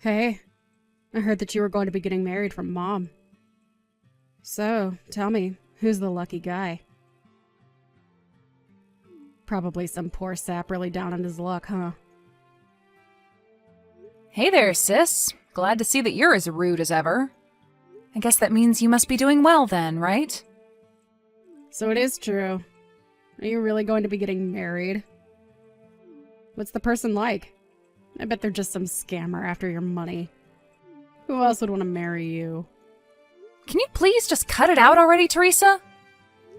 Hey, I heard that you were going to be getting married from Mom. So, tell me, who's the lucky guy? Probably some poor sap really down on his luck, huh? Hey there, sis. Glad to see that you're as rude as ever. I guess that means you must be doing well then, right? So it is true. Are you really going to be getting married? What's the person like? I bet they're just some scammer after your money. Who else would want to marry you? Can you please just cut it out already, Teresa?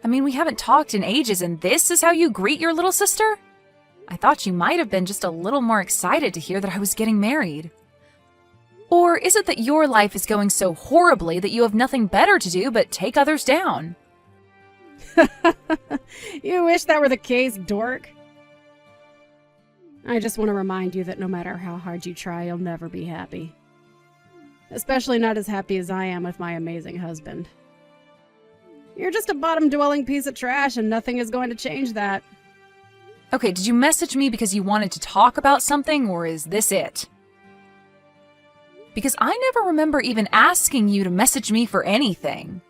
I mean, we haven't talked in ages and this is how you greet your little sister? I thought you might have been just a little more excited to hear that I was getting married. Or is it that your life is going so horribly that you have nothing better to do but take others down? You wish that were the case, dork. I just want to remind you that no matter how hard you try, you'll never be happy. Especially not as happy as I am with my amazing husband. You're just a bottom-dwelling piece of trash, and nothing is going to change that. Okay, did you message me because you wanted to talk about something, or is this it? Because I never remember even asking you to message me for anything.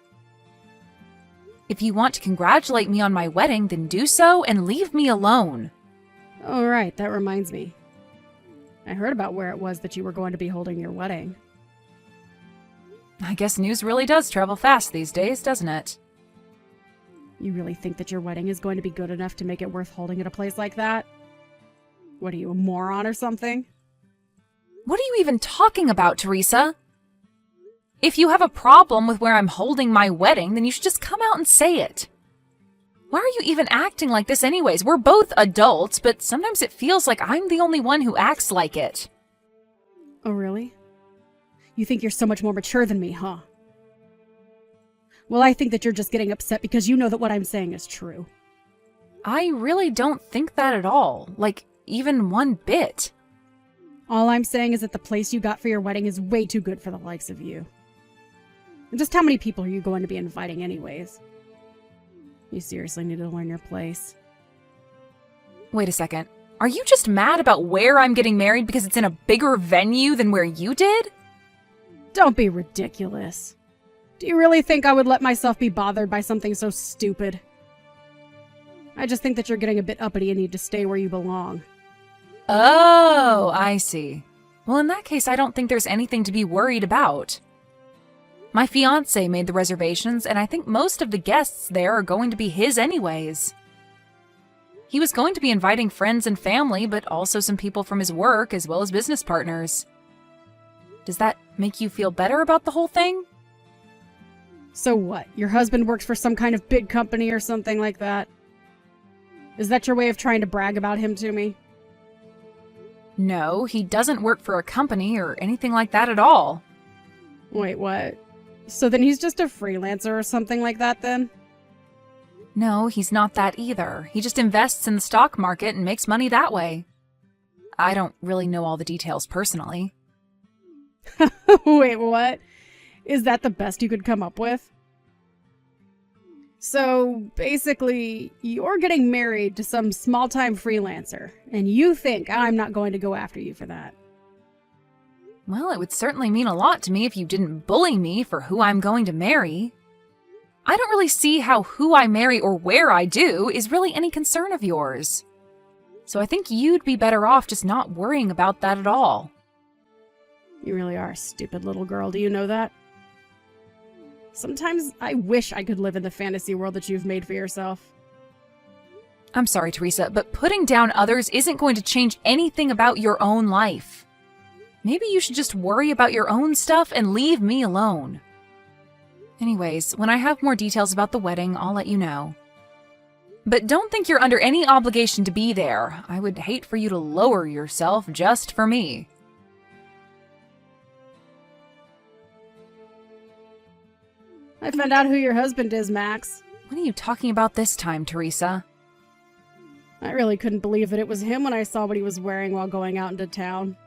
If you want to congratulate me on my wedding, then do so and leave me alone. Oh, right, that reminds me. I heard about where it was that you were going to be holding your wedding. I guess news really does travel fast these days, doesn't it? You really think that your wedding is going to be good enough to make it worth holding at a place like that? What are you, a moron or something? What are you even talking about, Teresa? If you have a problem with where I'm holding my wedding, then you should just come out and say it. Why are you even acting like this anyways? We're both adults, but sometimes it feels like I'm the only one who acts like it. Oh, really? You think you're so much more mature than me, huh? Well, I think that you're just getting upset because you know that what I'm saying is true. I really don't think that at all. Like, even one bit. All I'm saying is that the place you got for your wedding is way too good for the likes of you. And just how many people are you going to be inviting anyways? You seriously need to learn your place. Wait a second. Are you just mad about where I'm getting married because it's in a bigger venue than where you did? Don't be ridiculous. Do you really think I would let myself be bothered by something so stupid? I just think that you're getting a bit uppity and need to stay where you belong. Oh, I see. Well, in that case, I don't think there's anything to be worried about. My fiancé made the reservations, and I think most of the guests there are going to be his anyways. He was going to be inviting friends and family, but also some people from his work as well as business partners. Does that make you feel better about the whole thing? So what? Your husband works for some kind of big company or something like that? Is that your way of trying to brag about him to me? No, he doesn't work for a company or anything like that at all. Wait, what? So then he's just a freelancer or something like that then? No, he's not that either. He just invests in the stock market and makes money that way. I don't really know all the details personally. Wait, what? Is that the best you could come up with? So, basically, you're getting married to some small-time freelancer, and you think I'm not going to go after you for that. Well, it would certainly mean a lot to me if you didn't bully me for who I'm going to marry. I don't really see how who I marry or where I do is really any concern of yours. So I think you'd be better off just not worrying about that at all. You really are a stupid little girl, do you know that? Sometimes I wish I could live in the fantasy world that you've made for yourself. I'm sorry, Teresa, but putting down others isn't going to change anything about your own life. Maybe you should just worry about your own stuff and leave me alone. Anyways, when I have more details about the wedding, I'll let you know. But don't think you're under any obligation to be there. I would hate for you to lower yourself just for me. I found out who your husband is, Max. What are you talking about this time, Teresa? I really couldn't believe that it was him when I saw what he was wearing while going out into town.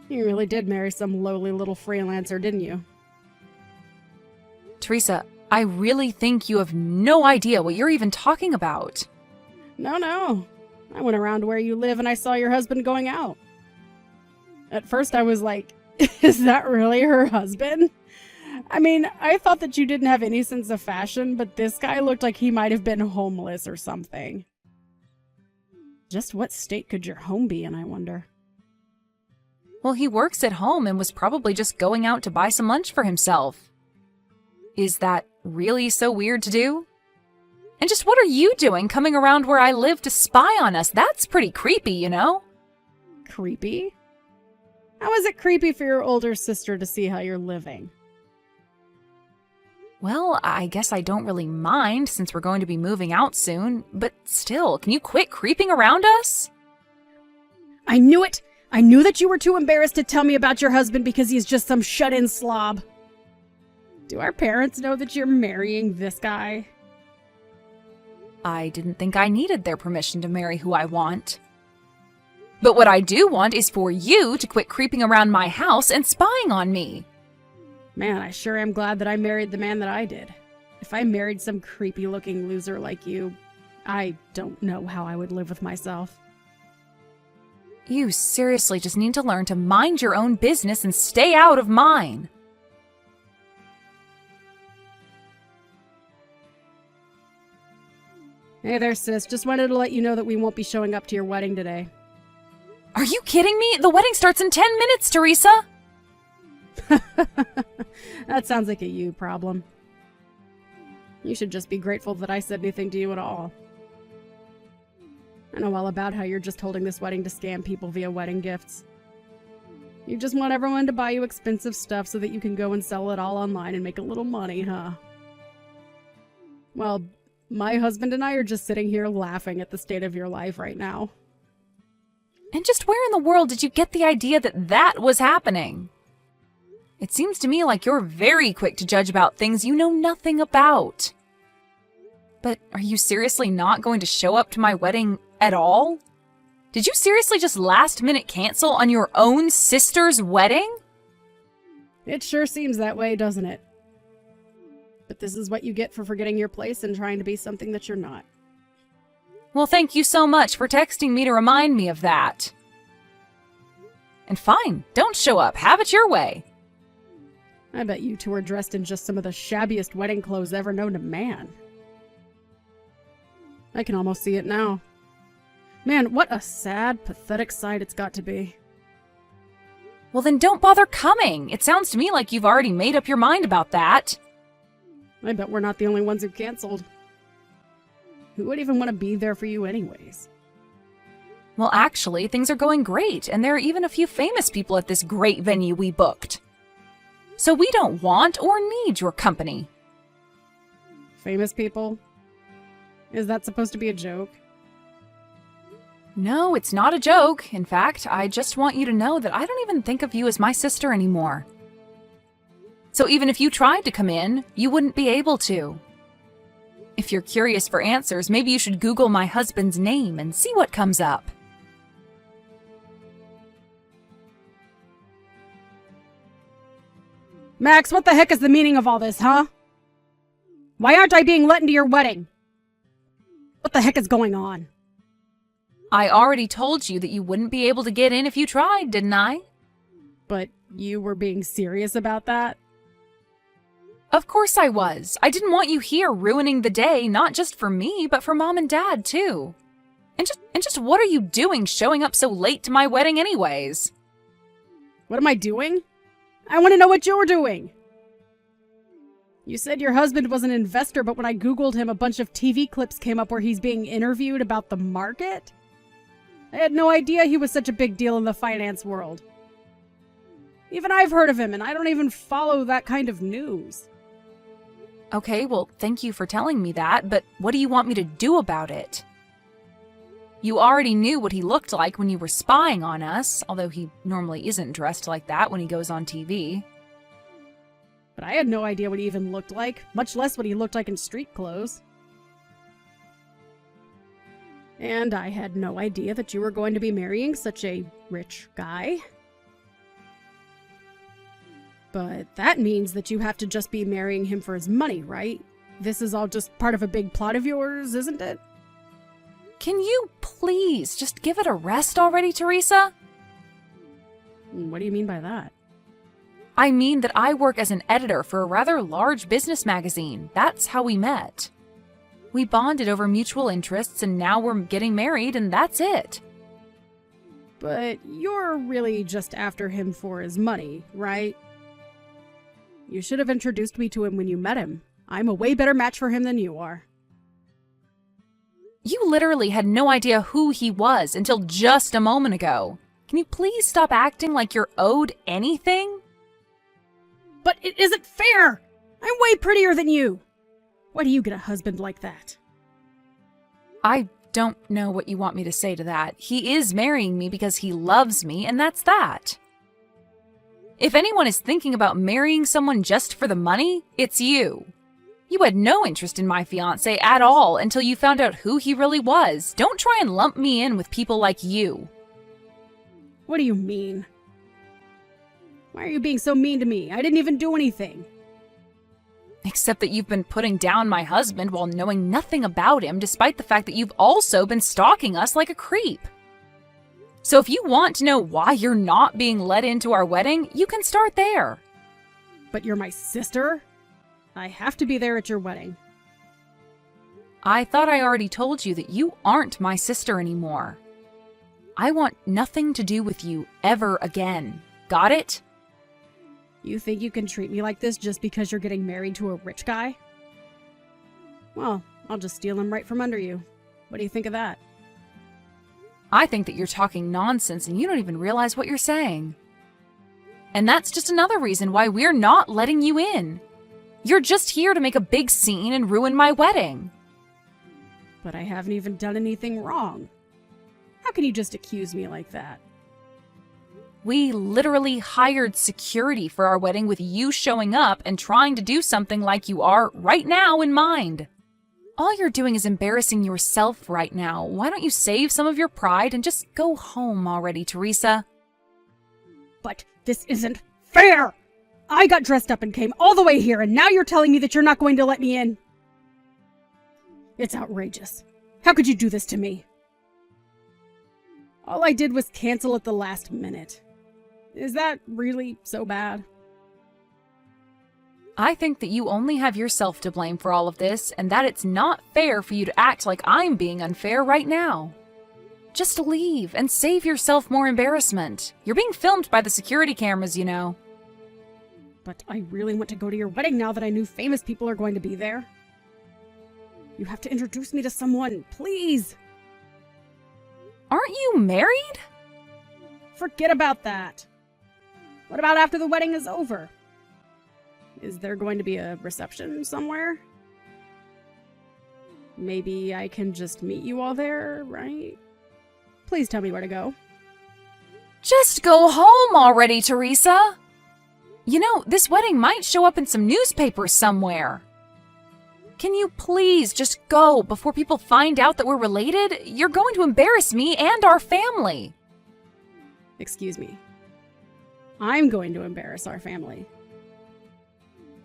You really did marry some lowly little freelancer, didn't you? Teresa, I really think you have no idea what you're even talking about. No. I went around where you live and I saw your husband going out. At first I was like, is that really her husband? I mean, I thought that you didn't have any sense of fashion, but this guy looked like he might have been homeless or something. Just what state could your home be in, I wonder? Well, he works at home and was probably just going out to buy some lunch for himself. Is that really so weird to do? And just what are you doing coming around where I live to spy on us? That's pretty creepy, you know? Creepy? How is it creepy for your older sister to see how you're living? Well, I guess I don't really mind since we're going to be moving out soon, but still, can you quit creeping around us? I knew it! I knew that you were too embarrassed to tell me about your husband because he's just some shut-in slob. Do our parents know that you're marrying this guy? I didn't think I needed their permission to marry who I want. But what I do want is for you to quit creeping around my house and spying on me. Man, I sure am glad that I married the man that I did. If I married some creepy-looking loser like you, I don't know how I would live with myself. You seriously just need to learn to mind your own business and stay out of mine. Hey there, sis. Just wanted to let you know that we won't be showing up to your wedding today. Are you kidding me? The wedding starts in 10 minutes, Teresa! That sounds like a you problem. You should just be grateful that I said anything to you at all. I know all about how you're just holding this wedding to scam people via wedding gifts. You just want everyone to buy you expensive stuff so that you can go and sell it all online and make a little money, huh? Well, my husband and I are just sitting here laughing at the state of your life right now. And just where in the world did you get the idea that that was happening? It seems to me like you're very quick to judge about things you know nothing about. But are you seriously not going to show up to my wedding at all? Did you seriously just last minute cancel on your own sister's wedding? It sure seems that way, doesn't it? But this is what you get for forgetting your place and trying to be something that you're not. Well, thank you so much for texting me to remind me of that. And fine, don't show up. Have it your way. I bet you two are dressed in just some of the shabbiest wedding clothes ever known to man. I can almost see it now. Man, what a sad, pathetic sight it's got to be. Well, then don't bother coming. It sounds to me like you've already made up your mind about that. I bet we're not the only ones who canceled. Who would even want to be there for you anyways? Well, actually, things are going great, and there are even a few famous people at this great venue we booked. So we don't want or need your company. Famous people? Is that supposed to be a joke? No, it's not a joke. In fact, I just want you to know that I don't even think of you as my sister anymore. So even if you tried to come in, you wouldn't be able to. If you're curious for answers, maybe you should Google my husband's name and see what comes up. Max, what the heck is the meaning of all this, huh? Why aren't I being let into your wedding? What the heck is going on? I already told you that you wouldn't be able to get in if you tried, didn't I? But you were being serious about that? Of course I was. I didn't want you here ruining the day, not just for me, but for Mom and Dad, too. And just what are you doing showing up so late to my wedding anyways? What am I doing? I want to know what you're doing. You said your husband was an investor, but when I Googled him, a bunch of TV clips came up where he's being interviewed about the market. I had no idea he was such a big deal in the finance world. Even I've heard of him, and I don't even follow that kind of news. Okay, well, thank you for telling me that, but what do you want me to do about it? You already knew what he looked like when you were spying on us, although he normally isn't dressed like that when he goes on TV. But I had no idea what he even looked like, much less what he looked like in street clothes. And I had no idea that you were going to be marrying such a rich guy. But that means that you have to just be marrying him for his money, right? This is all just part of a big plot of yours, isn't it? Can you please just give it a rest already, Teresa? What do you mean by that? I mean that I work as an editor for a rather large business magazine. That's how we met. We bonded over mutual interests, and now we're getting married, and that's it. But you're really just after him for his money, right? You should have introduced me to him when you met him. I'm a way better match for him than you are. You literally had no idea who he was until just a moment ago. Can you please stop acting like you're owed anything? But it isn't fair! I'm way prettier than you! Why do you get a husband like that? I don't know what you want me to say to that. He is marrying me because he loves me, and that's that. If anyone is thinking about marrying someone just for the money, it's you. You had no interest in my fiancé at all until you found out who he really was. Don't try and lump me in with people like you. What do you mean? Why are you being so mean to me? I didn't even do anything. Except that you've been putting down my husband while knowing nothing about him, despite the fact that you've also been stalking us like a creep. So if you want to know why you're not being let into our wedding, you can start there. But you're my sister? I have to be there at your wedding. I thought I already told you that you aren't my sister anymore. I want nothing to do with you ever again. Got it? You think you can treat me like this just because you're getting married to a rich guy? Well, I'll just steal him right from under you. What do you think of that? I think that you're talking nonsense and you don't even realize what you're saying. And that's just another reason why we're not letting you in. You're just here to make a big scene and ruin my wedding. But I haven't even done anything wrong. How can you just accuse me like that? We literally hired security for our wedding with you showing up and trying to do something like you are right now in mind. All you're doing is embarrassing yourself right now. Why don't you save some of your pride and just go home already, Teresa? But this isn't fair! I got dressed up and came all the way here, and now you're telling me that you're not going to let me in? It's outrageous. How could you do this to me? All I did was cancel at the last minute. Is that really so bad? I think that you only have yourself to blame for all of this, and that it's not fair for you to act like I'm being unfair right now. Just leave and save yourself more embarrassment. You're being filmed by the security cameras, you know. But I really want to go to your wedding now that I knew famous people are going to be there. You have to introduce me to someone, please! Aren't you married? Forget about that. What about after the wedding is over? Is there going to be a reception somewhere? Maybe I can just meet you all there, right? Please tell me where to go. Just go home already, Teresa! You know, this wedding might show up in some newspapers somewhere. Can you please just go before people find out that we're related? You're going to embarrass me and our family. Excuse me. I'm going to embarrass our family.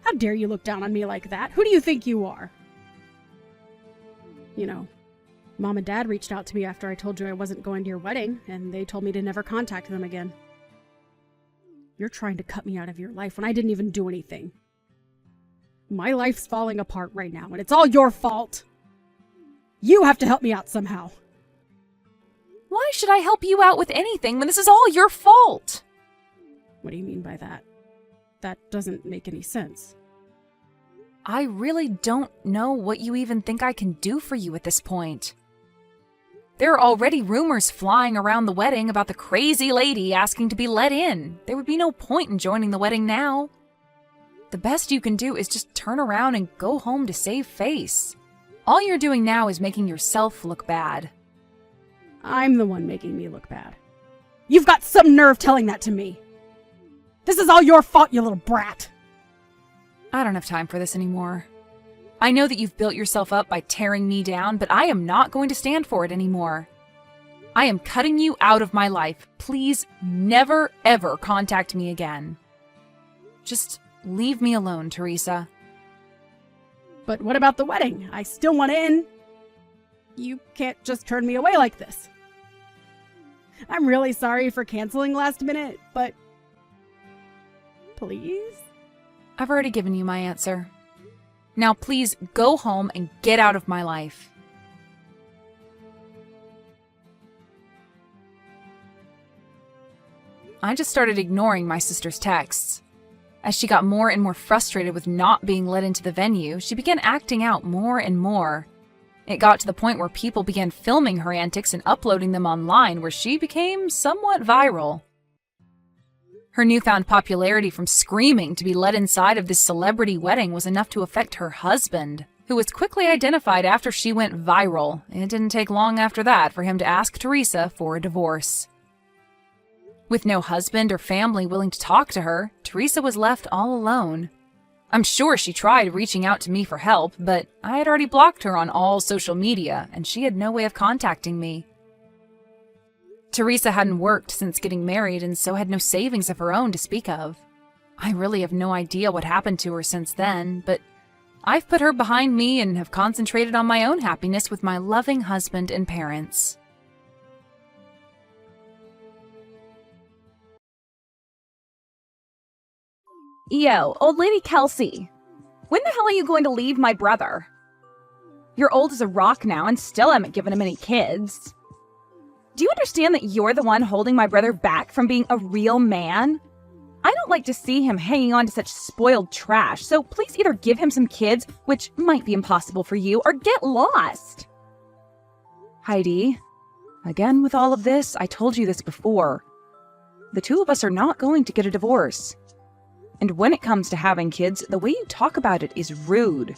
How dare you look down on me like that? Who do you think you are? You know, Mom and Dad reached out to me after I told you I wasn't going to your wedding, and they told me to never contact them again. You're trying to cut me out of your life when I didn't even do anything. My life's falling apart right now, and it's all your fault. You have to help me out somehow. Why should I help you out with anything when this is all your fault? What do you mean by that? That doesn't make any sense. I really don't know what you even think I can do for you at this point. There are already rumors flying around the wedding about the crazy lady asking to be let in. There would be no point in joining the wedding now. The best you can do is just turn around and go home to save face. All you're doing now is making yourself look bad. I'm the one making me look bad. You've got some nerve telling that to me. This is all your fault, you little brat. I don't have time for this anymore. I know that you've built yourself up by tearing me down, but I am not going to stand for it anymore. I am cutting you out of my life. Please never, ever contact me again. Just leave me alone, Teresa. But what about the wedding? I still want in. You can't just turn me away like this. I'm really sorry for canceling last minute, but... Please? I've already given you my answer. Now please go home and get out of my life. I just started ignoring my sister's texts. As she got more and more frustrated with not being let into the venue, she began acting out more and more. It got to the point where people began filming her antics and uploading them online, where she became somewhat viral. Her newfound popularity from screaming to be let inside of this celebrity wedding was enough to affect her husband, who was quickly identified after she went viral. It didn't take long after that for him to ask Teresa for a divorce. With no husband or family willing to talk to her, Teresa was left all alone. I'm sure she tried reaching out to me for help, but I had already blocked her on all social media, and she had no way of contacting me. Teresa hadn't worked since getting married and so had no savings of her own to speak of. I really have no idea what happened to her since then, but I've put her behind me and have concentrated on my own happiness with my loving husband and parents. Yo, old lady Kelsey, when the hell are you going to leave my brother? You're old as a rock now and still haven't given him any kids. Do you understand that you're the one holding my brother back from being a real man? I don't like to see him hanging on to such spoiled trash, so please either give him some kids, which might be impossible for you, or get lost. Heidi, again with all of this, I told you this before. The two of us are not going to get a divorce. And when it comes to having kids, the way you talk about it is rude.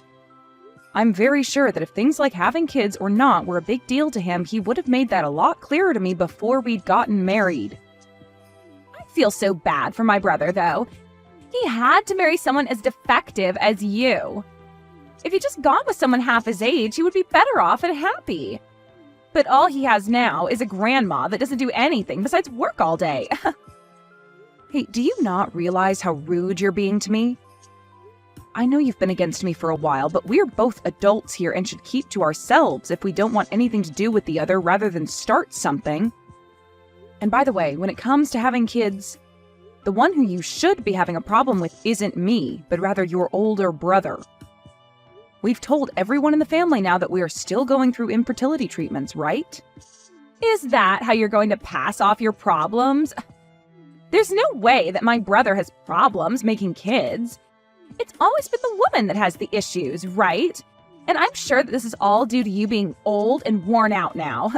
I'm very sure that if things like having kids or not were a big deal to him, he would have made that a lot clearer to me before we'd gotten married. I feel so bad for my brother, though. He had to marry someone as defective as you. If he'd just gone with someone half his age, he would be better off and happy. But all he has now is a grandma that doesn't do anything besides work all day. Hey, do you not realize how rude you're being to me? I know you've been against me for a while, but we're both adults here and should keep to ourselves if we don't want anything to do with the other rather than start something. And by the way, when it comes to having kids, the one who you should be having a problem with isn't me, but rather your older brother. We've told everyone in the family now that we are still going through infertility treatments, right? Is that how you're going to pass off your problems? There's no way that my brother has problems making kids. It's always been the woman that has the issues, right? And I'm sure that this is all due to you being old and worn out now.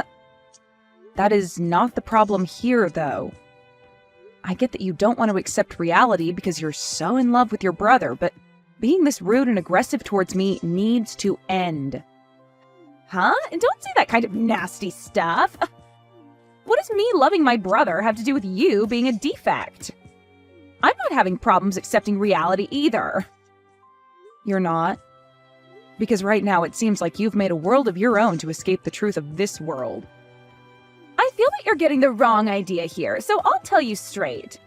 That is not the problem here, though. I get that you don't want to accept reality because you're so in love with your brother, but being this rude and aggressive towards me needs to end. Huh? And don't say that kind of nasty stuff. What does me loving my brother have to do with you being a defect? I'm not having problems accepting reality either. You're not? Because right now it seems like you've made a world of your own to escape the truth of this world. I feel that you're getting the wrong idea here, so I'll tell you straight.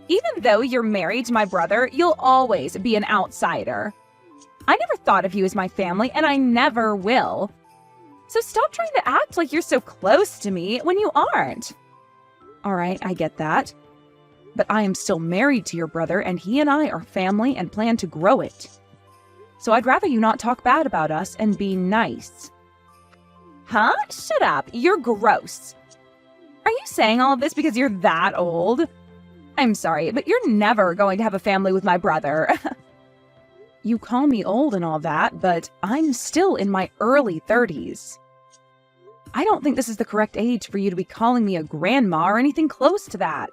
Even though you're married to my brother, you'll always be an outsider. I never thought of you as my family, and I never will. So stop trying to act like you're so close to me when you aren't. All right, I get that. But I am still married to your brother, and he and I are family and plan to grow it. So I'd rather you not talk bad about us and be nice. Huh? Shut up. You're gross. Are you saying all of this because you're that old? I'm sorry, but you're never going to have a family with my brother. You call me old and all that, but I'm still in my early 30s. I don't think this is the correct age for you to be calling me a grandma or anything close to that.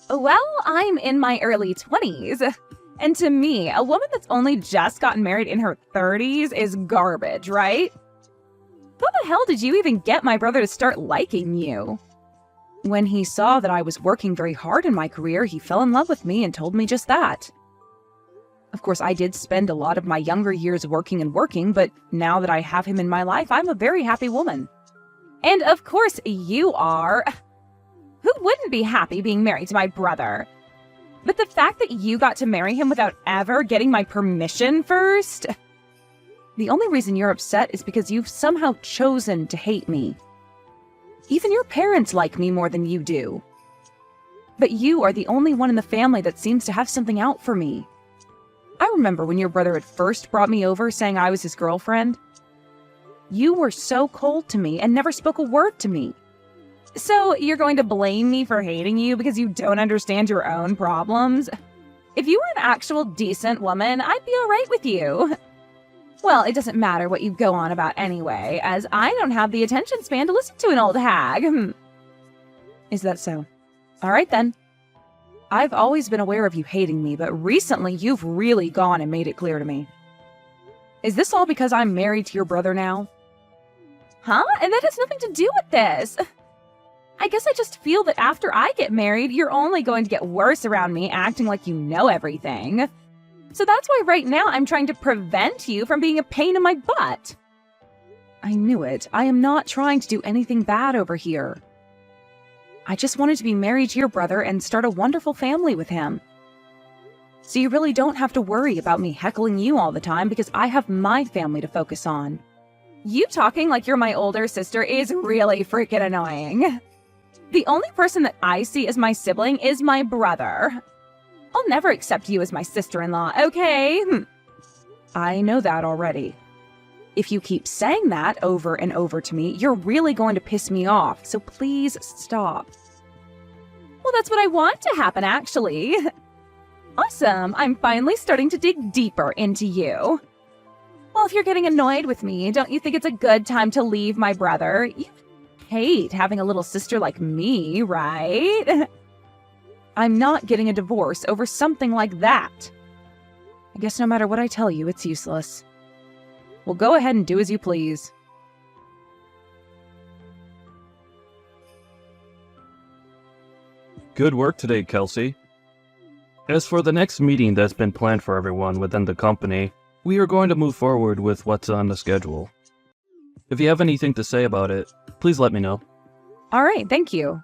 Well, I'm in my early 20s. And to me, a woman that's only just gotten married in her 30s is garbage, right? How the hell did you even get my brother to start liking you? When he saw that I was working very hard in my career, he fell in love with me and told me just that. Of course, I did spend a lot of my younger years working, but now that I have him in my life, I'm a very happy woman. And of course you are. Who wouldn't be happy being married to my brother? But the fact that you got to marry him without ever getting my permission first? The only reason you're upset is because you've somehow chosen to hate me. Even your parents like me more than you do. But you are the only one in the family that seems to have something out for me. I remember when your brother had first brought me over saying I was his girlfriend. You were so cold to me and never spoke a word to me. So you're going to blame me for hating you because you don't understand your own problems? If you were an actual decent woman, I'd be all right with you. Well, it doesn't matter what you go on about anyway, as I don't have the attention span to listen to an old hag. Is that so? All right then. I've always been aware of you hating me, but recently you've really gone and made it clear to me. Is this all because I'm married to your brother now? Huh? And that has nothing to do with this. I guess I just feel that after I get married, you're only going to get worse around me, acting like you know everything. So that's why right now I'm trying to prevent you from being a pain in my butt. I knew it. I am not trying to do anything bad over here. I just wanted to be married to your brother and start a wonderful family with him. So you really don't have to worry about me heckling you all the time because I have my family to focus on. You talking like you're my older sister is really freaking annoying. The only person that I see as my sibling is my brother. I'll never accept you as my sister-in-law, okay? I know that already. If you keep saying that over and over to me, you're really going to piss me off, so please stop. Well, that's what I want to happen, actually. Awesome, I'm finally starting to dig deeper into you. Well, if you're getting annoyed with me, don't you think it's a good time to leave my brother? You hate having a little sister like me, right? I'm not getting a divorce over something like that. I guess no matter what I tell you, it's useless. Well, go ahead and do as you please. Good work today, Kelsey. As for the next meeting that's been planned for everyone within the company, we are going to move forward with what's on the schedule. If you have anything to say about it, please let me know. All right, thank you.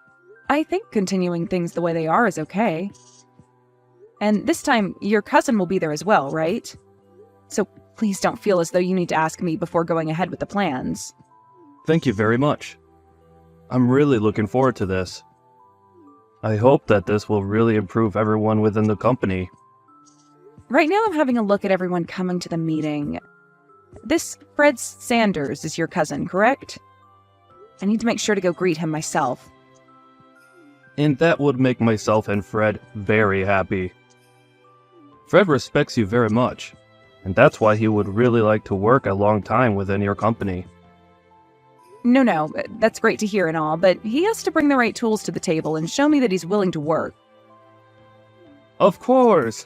I think continuing things the way they are is okay. And this time, your cousin will be there as well, right? So please don't feel as though you need to ask me before going ahead with the plans. Thank you very much. I'm really looking forward to this. I hope that this will really improve everyone within the company. Right now, I'm having a look at everyone coming to the meeting. This Fred Sanders is your cousin, correct? I need to make sure to go greet him myself. And that would make myself and Fred very happy. Fred respects you very much, and that's why he would really like to work a long time within your company. No, that's great to hear and all, but he has to bring the right tools to the table and show me that he's willing to work. Of course!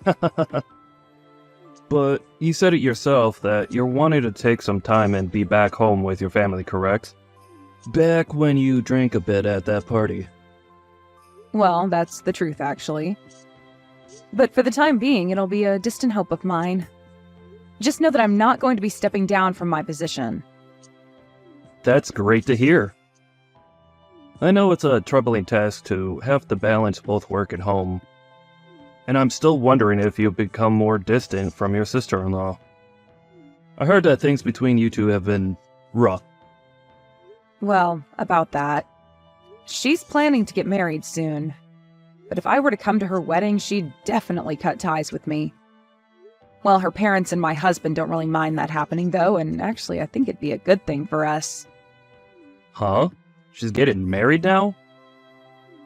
But you said it yourself that you're wanting to take some time and be back home with your family, correct? Back when you drank a bit at that party. Well, that's the truth, actually. But for the time being, it'll be a distant hope of mine. Just know that I'm not going to be stepping down from my position. That's great to hear. I know it's a troubling task to have to balance both work and home. And I'm still wondering if you've become more distant from your sister-in-law. I heard that things between you two have been rough. Well, about that. She's planning to get married soon. But if I were to come to her wedding, she'd definitely cut ties with me. Well, her parents and my husband don't really mind that happening, though, and actually I think it'd be a good thing for us. Huh? She's getting married now?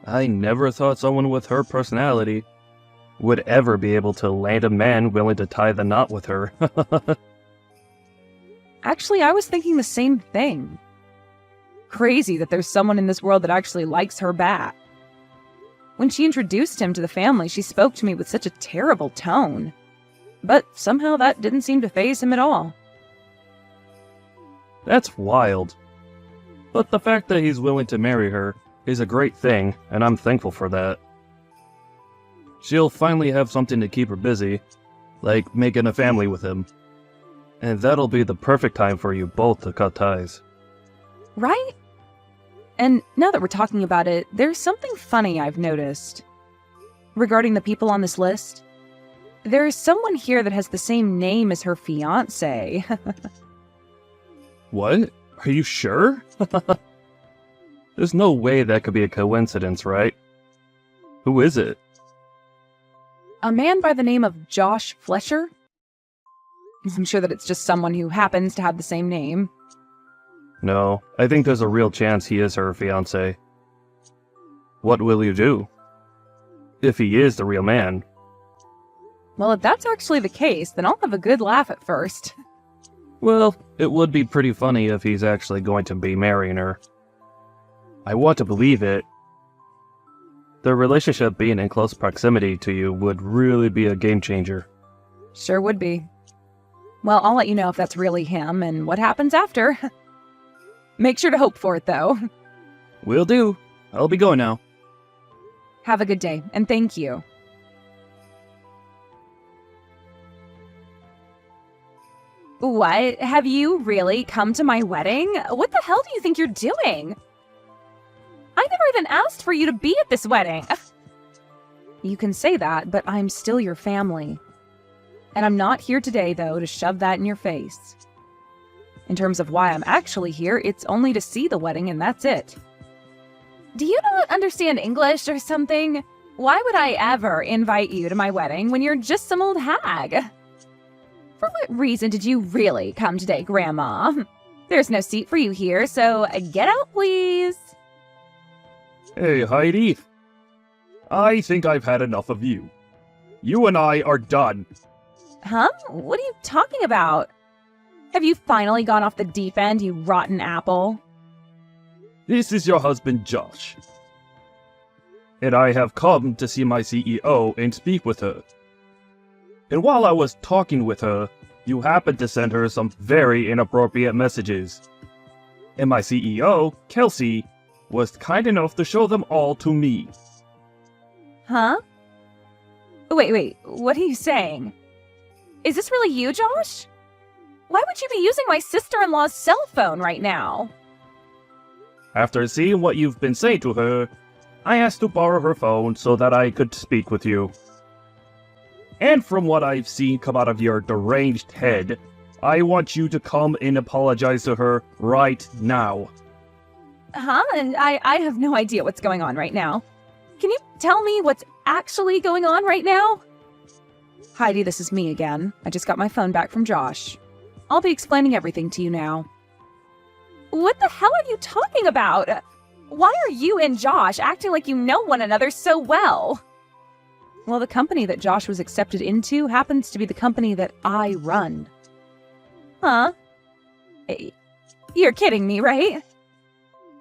I never thought someone with her personality would ever be able to land a man willing to tie the knot with her. Actually, I was thinking the same thing. Crazy that there's someone in this world that actually likes her back. When she introduced him to the family, she spoke to me with such a terrible tone. But somehow that didn't seem to faze him at all. That's wild. But the fact that he's willing to marry her is a great thing, and I'm thankful for that. She'll finally have something to keep her busy, like making a family with him. And that'll be the perfect time for you both to cut ties. Right? And now that we're talking about it, there's something funny I've noticed. Regarding the people on this list, there is someone here that has the same name as her fiancé. What? Are you sure? There's no way that could be a coincidence, right? Who is it? A man by the name of Josh Flesher? I'm sure that it's just someone who happens to have the same name. No, I think there's a real chance he is her fiancé. What will you do? If he is the real man. Well, if that's actually the case, then I'll have a good laugh at first. Well, it would be pretty funny if he's actually going to be marrying her. I want to believe it. Their relationship being in close proximity to you would really be a game changer. Sure would be. Well, I'll let you know if that's really him and what happens after. Make sure to hope for it, though. Will do. I'll be going now. Have a good day, and thank you. What? Have you really come to my wedding? What the hell do you think you're doing? I never even asked for you to be at this wedding. You can say that, but I'm still your family. And I'm not here today, though, to shove that in your face. In terms of why I'm actually here, it's only to see the wedding, and that's it. Do you not understand English or something? Why would I ever invite you to my wedding when you're just some old hag? For what reason did you really come today, Grandma? There's no seat for you here, so get out, please. Hey, Heidi. I think I've had enough of you. You and I are done. Huh? What are you talking about? Have you finally gone off the deep end, you rotten apple? This is your husband, Josh. And I have come to see my CEO and speak with her. And while I was talking with her, you happened to send her some very inappropriate messages. And my CEO, Kelsey, was kind enough to show them all to me. Huh? Wait, what are you saying? Is this really you, Josh? Why would you be using my sister-in-law's cell phone right now? After seeing what you've been saying to her, I asked to borrow her phone so that I could speak with you. And from what I've seen come out of your deranged head, I want you to come and apologize to her right now. Huh? And I have no idea what's going on right now. Can you tell me what's actually going on right now? Heidi, this is me again. I just got my phone back from Josh. I'll be explaining everything to you now. What the hell are you talking about? Why are you and Josh acting like you know one another so well? Well, the company that Josh was accepted into happens to be the company that I run. Huh? You're kidding me, right?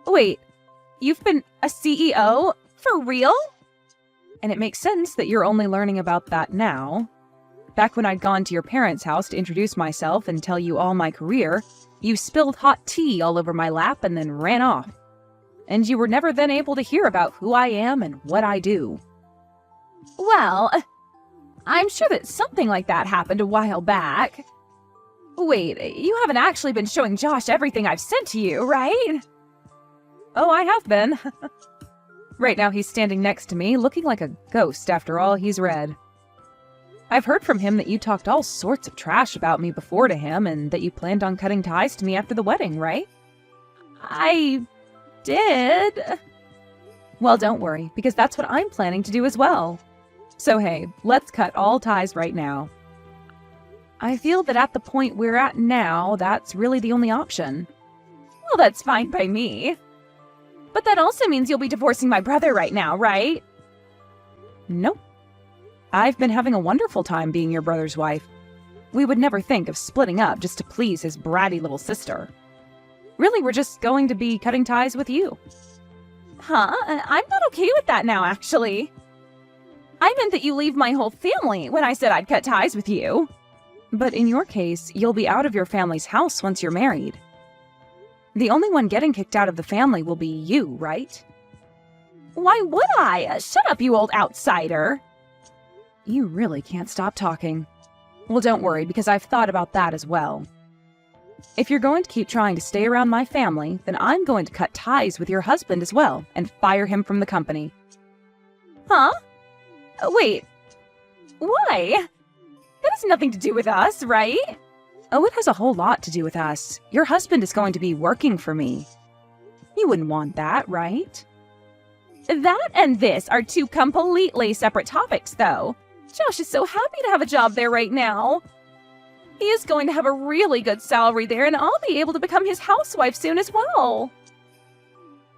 Wait, you've been a CEO? For real? And it makes sense that you're only learning about that now. Back when I'd gone to your parents' house to introduce myself and tell you all my career, you spilled hot tea all over my lap and then ran off. And you were never then able to hear about who I am and what I do. Well, I'm sure that something like that happened a while back. Wait, you haven't actually been showing Josh everything I've sent to you, right? Oh, I have been. Right now he's standing next to me, looking like a ghost after all he's read. I've heard from him that you talked all sorts of trash about me before to him and that you planned on cutting ties to me after the wedding, right? I did. Well, don't worry, because that's what I'm planning to do as well. So hey, let's cut all ties right now. I feel that at the point we're at now, that's really the only option. Well, that's fine by me. But that also means you'll be divorcing my brother right now, right? Nope. I've been having a wonderful time being your brother's wife. We would never think of splitting up just to please his bratty little sister. Really, we're just going to be cutting ties with you. Huh? I'm not okay with that now, actually. I meant that you leave my whole family when I said I'd cut ties with you. But in your case, you'll be out of your family's house once you're married. The only one getting kicked out of the family will be you, right? Why would I? Shut up, you old outsider. You really can't stop talking. Well, don't worry, because I've thought about that as well. If you're going to keep trying to stay around my family, then I'm going to cut ties with your husband as well and fire him from the company. Huh? Wait. Why? That has nothing to do with us, right? Oh, it has a whole lot to do with us. Your husband is going to be working for me. You wouldn't want that, right? That and this are two completely separate topics, though. Josh is so happy to have a job there right now. He is going to have a really good salary there, and I'll be able to become his housewife soon as well.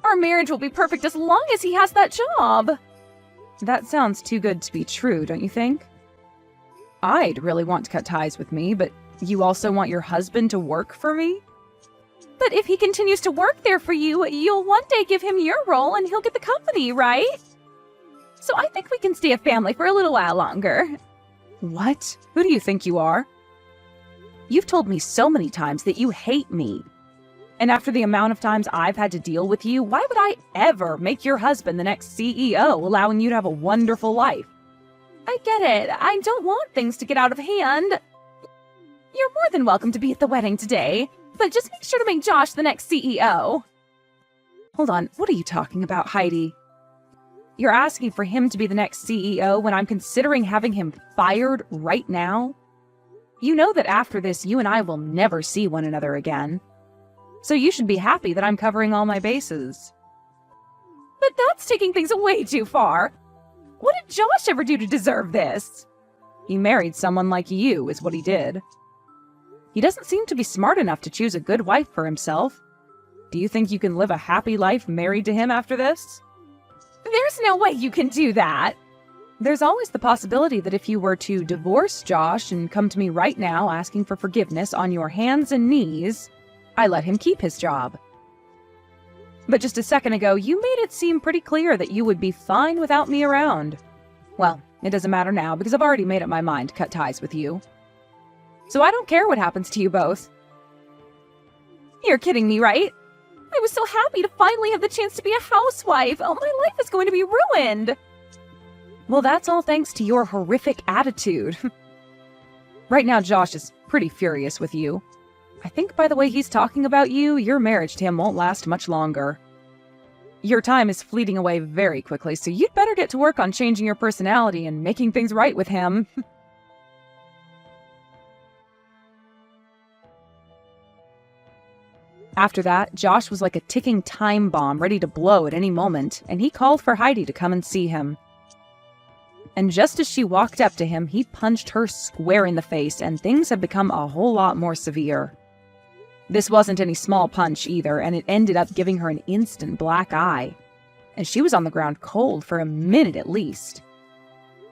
Our marriage will be perfect as long as he has that job. That sounds too good to be true, don't you think? I'd really want to cut ties with me, but you also want your husband to work for me? But if he continues to work there for you, you'll one day give him your role and he'll get the company, right? So I think we can stay a family for a little while longer. What? Who do you think you are? You've told me so many times that you hate me. And after the amount of times I've had to deal with you, why would I ever make your husband the next CEO, allowing you to have a wonderful life? I get it. I don't want things to get out of hand. You're more than welcome to be at the wedding today, but just make sure to make Josh the next CEO. Hold on, what are you talking about, Heidi? You're asking for him to be the next CEO when I'm considering having him fired right now? You know that after this, you and I will never see one another again. So you should be happy that I'm covering all my bases. But that's taking things way too far. What did Josh ever do to deserve this? He married someone like you, is what he did. He doesn't seem to be smart enough to choose a good wife for himself. Do you think you can live a happy life married to him after this? There's no way you can do that. There's always the possibility that if you were to divorce Josh and come to me right now asking for forgiveness on your hands and knees, I let him keep his job. But just a second ago, you made it seem pretty clear that you would be fine without me around. Well, it doesn't matter now because I've already made up my mind to cut ties with you. So I don't care what happens to you both. You're kidding me, right? I was so happy to finally have the chance to be a housewife. Oh, my life is going to be ruined. Well, that's all thanks to your horrific attitude. Right now, Josh is pretty furious with you. I think by the way he's talking about you, your marriage to him won't last much longer. Your time is fleeting away very quickly, so you'd better get to work on changing your personality and making things right with him. After that, Josh was like a ticking time bomb ready to blow at any moment, and he called for Heidi to come and see him. And just as she walked up to him, he punched her square in the face, and things had become a whole lot more severe. This wasn't any small punch either, and it ended up giving her an instant black eye. And she was on the ground cold for a minute at least.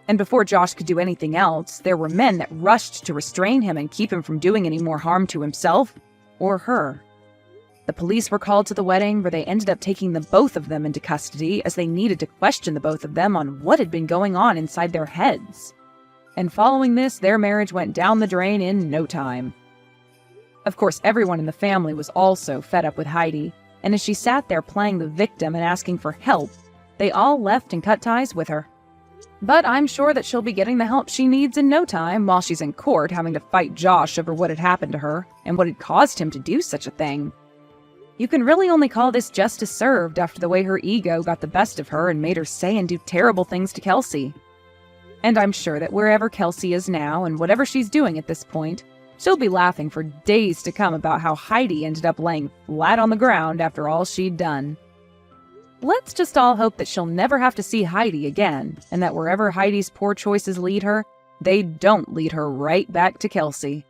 And before Josh could do anything else, there were men that rushed to restrain him and keep him from doing any more harm to himself or her. The police were called to the wedding, where they ended up taking the both of them into custody as they needed to question the both of them on what had been going on inside their heads. And following this, their marriage went down the drain in no time. Of course, everyone in the family was also fed up with Heidi, and as she sat there playing the victim and asking for help, they all left and cut ties with her. But I'm sure that she'll be getting the help she needs in no time while she's in court having to fight Josh over what had happened to her and what had caused him to do such a thing. You can really only call this justice served after the way her ego got the best of her and made her say and do terrible things to Kelsey. And I'm sure that wherever Kelsey is now and whatever she's doing at this point, she'll be laughing for days to come about how Heidi ended up laying flat on the ground after all she'd done. Let's just all hope that she'll never have to see Heidi again, and that wherever Heidi's poor choices lead her, they don't lead her right back to Kelsey.